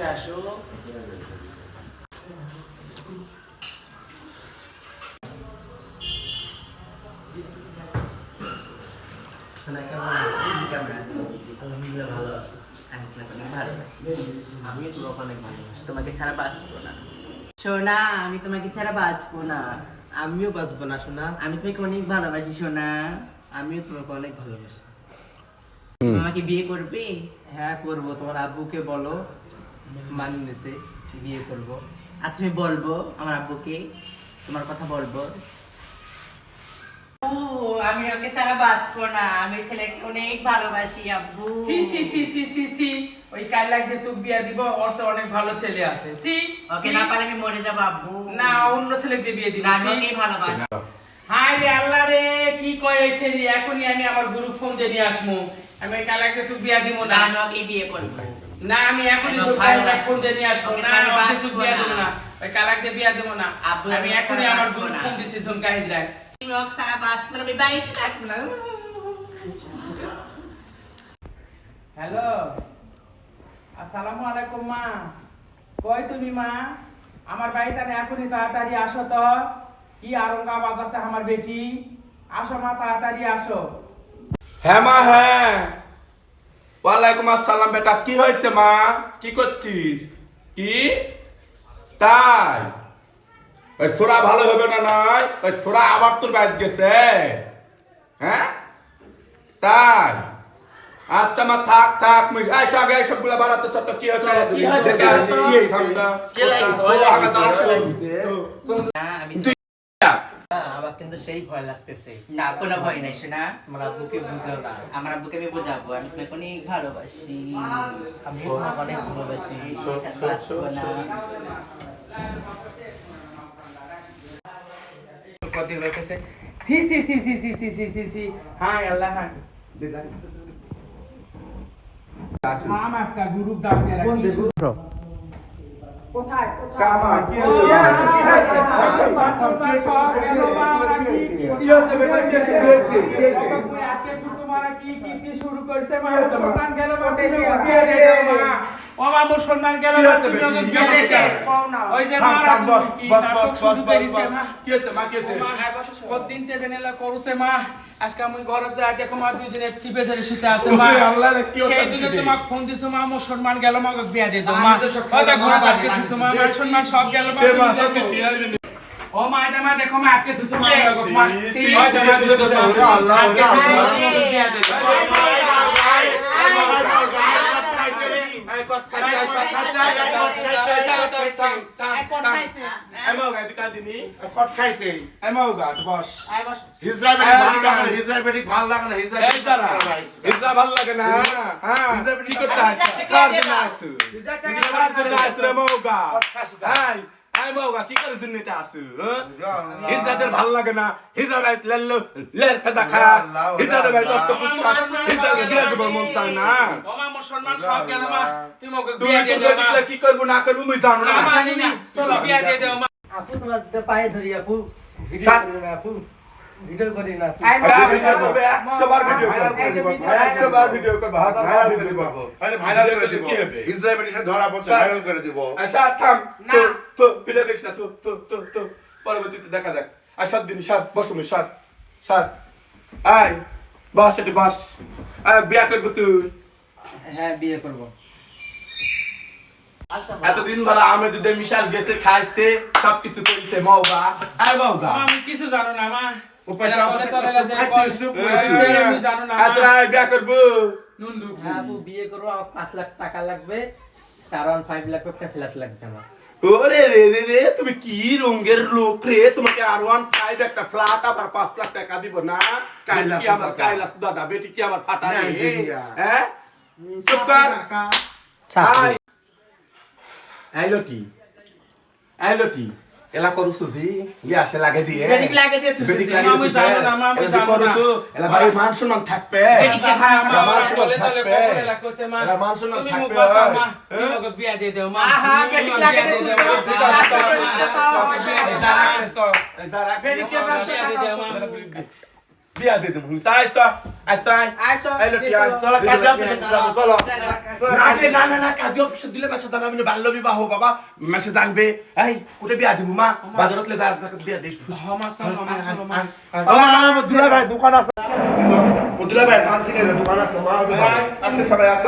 আসো আলহামদুলিল্লাহ ভালো আছি। আমি তোমাকে অনেক ভালোবাসি। আমিও তোমাকে অনেক ভালোবাসি। তোমাকে ছাড়া বাঁচবো না সোনা, আমি তোমাকে ছাড়া বাঁচবো না। আমিও বাঁচবো না সোনা। আমি তোমাকে অনেক ভালোবাসি সোনা। আমিও তোমাকে অনেক ভালোবাসি। তুমি আমাকে বিয়ে করবে? হ্যাঁ করবো, তোমার আব্বুকে বলো মানি নিতে, বিয়ে করবো। আর তুমি বলবো আমার আব্বুকে, তোমার কথা বলবো। ও আমি ওকে ছাড়া বাঁচবো না। আমি ছেলেকে অনেক ভালোবাসি আব্বু। সি সি সি সি সি সি ওই কাইলাক দিয়ে তোকে বিয়া দিব, ওর সে অনেক ভালো ছেলে আছে। সি ওকে না পারলে আমি মরে যাবো আব্বু। না অন্য ছেলে দিয়ে বিয়ে দিব। না আমি ওকেই ভালোবাসি। হাই রে আল্লাহ রে, কি কয় এই ছেলে, এখনই আমি আমার গুরু ফোন দিয়ে নিয়ে আসবো। আমি ওই কাইলাক দিয়ে তোকে বিয়া দিব না না। আমি ওকেই বিয়ে করবো। না আমি এখনই আমি তোকে ভালোবাসি। ফোন দিয়ে নিয়ে আসবো। ওকে না ছাড়া আমি তোকে বাঁচবো বিয়া না। দিব না, ওই কাইলাক দিয়ে বিয়া দিব না। আব্বু, আমি আমি এখনই ছাড়া আমার বাঁচবো গুরু না। ফোন দিচ্ছি ঝুমকা হিজড়ায়। তুমি ওকে ছাড়া বাঁচবো না, আমি বাইরে থাকবো না। হ্যালো, আসসালামু আলাইকুম মা। কই তুমি মা? আমার বাড়িতে এখনই তাড়াতাড়ি আসো তো। কি আরঙ্গাবাদ আছে আমার বেটি। আসো মা, তাড়াতাড়ি আসো। হ্যাঁ মা, হ্যাঁ। ওয়ালাইকুম আসসালাম। বেটা কি হয়েছে মা? কি করছিস? কি তাই? ওই ছোড়া ভালো হবে না নয়? ওই ছোড়া আবার তোর বাইরে গেছে? হ্যাঁ তাই? আচ্ছা মা, থাক থাক। এইসব আগে এইসব গুলা বাড়াতে চাচ্ছ, কি হয়েছে? কি হয়েছে? কে লাগিয়েছে? না আমি আমার কিন্তু সেই ভয় লাগতেছে। না কোনো ভয় নাই শোনা। তোমার আব্বুকে বুঝাও না। আমার আব্বুকে আমি বোঝাবো আমি তোমাকে অনেক ভালোবাসি। আমিও তোমাকে অনেক ভালোবাসি। আমি তোমাকে ছাড়া বাঁচবো না। কদিন হইতেছে। সি সি সি সি সি সি সি সি সি। হাই আল্লাহ হাই। মা মাসকা গুরু দাও মেরা কি শুরু। কোথায় কোথায়? কামা কি ও হয়েছে? কি হয়েছে? কি হয়েছে বেটা? কি আজকে ছুটু মারা কি কি শুরু করছে মা? মুসলমান গেল বটে সে বিয়ে দিয়ে দাও মা। ও মা মুসলমান গেল বটে বিয়ে দিয়ে দাও। ওই যে মারা কি নাটক শুরু করেছে মা। কি হয়েছে মা? কি হয়েছে? কতদিন তে বেনেলা করছে মা। আজকে আমি ঘরে যাই দেখো মা দুইজনে চিপে ধরে শুতে আছে মা। আল্লাহ রে, কি হচ্ছে? সেই দিনে তোমাকে ফোন দিছো মা, মুসলমান গেল মা, বিয়া দিয়ে দাও মা। ওটা ঘরে আটকে দিছো মা, মুসলমান সব গেল মা। ও মা এটা মা দেখো মা আটকে দিছো মা, মা ওই যে মা দিছো আল্লাহ আটকে দিছো মা, বিয়া দিয়ে দাও। ভাল লাগে না? কি করতে হয়? কি করে দুনিয়াতে আসু? হিজরাদের ভাল লাগে না? হিজরা ভাই লের ফেদা খা, হিজরাদের ভাই দত্ত পুষ্পা, হিজরাদের বিয়ে দেবার মন চায় না। ও মা মুসলমান সব গেল মা, তুমি ওকে তুই বিয়া দিয়ে দাও মা। কি করবো না করবো মুই জানো না। মা দিদি চলো বিয়া দিয়ে দাও মা। আপু তোমার পায়ে ধরি আপু। সাত। আপু ভিডিও করি না। ভিডিও করবে, 100 বার ভিডিও করবে, 100 বার ভিডিও করবে, ভাইরাল করে দিব। ভাইরাল করে দিব। কি হবে? ইসরায়েল ব্রিটিশ ধরা পড়ছে, ভাইরাল করে দিব। আচ্ছা থাম, তো ভিডিও করিস না, তো পরবর্তীতে দেখা যাক। আর 7 দিন 7 বসুমি 7 আয় বস, এটি বস। বিয়া করবো তুই? হ্যাঁ বিয়ে করব। এতদিন ধরে আমি দুধে মিশাল গেছে, খাইছে, সবকিছু করেছে মৌগা। আয় মৌগা। মা, আমি কিছু জানো না মা। উপায় তো এরা আমাদের বলে চুপ চলে খাইতে গেছে, চুপ বলে- করেছে। আমি জানো না মা। আচ্ছা বিয়া করবো। হ্যাঁ আপু বিয়ে করবো, আমার 5 লাখ টাকা লাগবে, কারণ 5 লাখ একটা ফ্ল্যাট লাগবে আমার। ওরে রে রে রে, তুমি কি রঙের লোক রে? তোমাকে R15 একটা ফ্ল্যাট আবার 5 লাখ টাকা দিব না? কাইলা কি আমার সুদাদা। কাইলা সুদাদা, বেটি কি আমার ফাটা রে? নাইজেরিয়া। হ্যাঁ চুপ কর। আয় আইলোটি এলা করুছু দি গ্যাসে লাগে দিয়ে বেটিক লাগে দিয়ে থুইছে। বেটিক মা, আমি জানো না, মা, আমি এলা জানো না। করুছু এলা ভাই মান সম্মান থাকবে। বেটিকে ভাড়া এলা মান সম্মান তলে তলে থাকবে। কপড়ে লাগছে মা। এলা মান সম্মান তুমি থাকবে। মুখ বাঁচাও মা, হ্যাঁ? তুমি ওকে বিয়া দিয়ে দাও মা। আহা, বেটিক লাগে দিয়ে থুইছে। ব্যবসা করে দিচ্ছে তো। এই দাঁড়া, এই দাঁড়া। বেটিকে ব্যবসা বিয়া দিয়ে দাও মা। বিয়া দিয়ে দেবো তাই তো আচ্ছা এই লোক চলো কাজে অফিসে যাবো চলো না কাজী অফিসে দিলে মাছ দাম আমি বাল্য বিবাহ বাবা মাসে জানবে এই কোটে বিয়া দিব মা বাজারত লে বিয়া দিস হমা চলো মা চলো মা আমার দুলা ভাই দোকান আছে দুলা ভাই পাঁচ সিগারেট দোকান আছে মা আসে সবাই আসে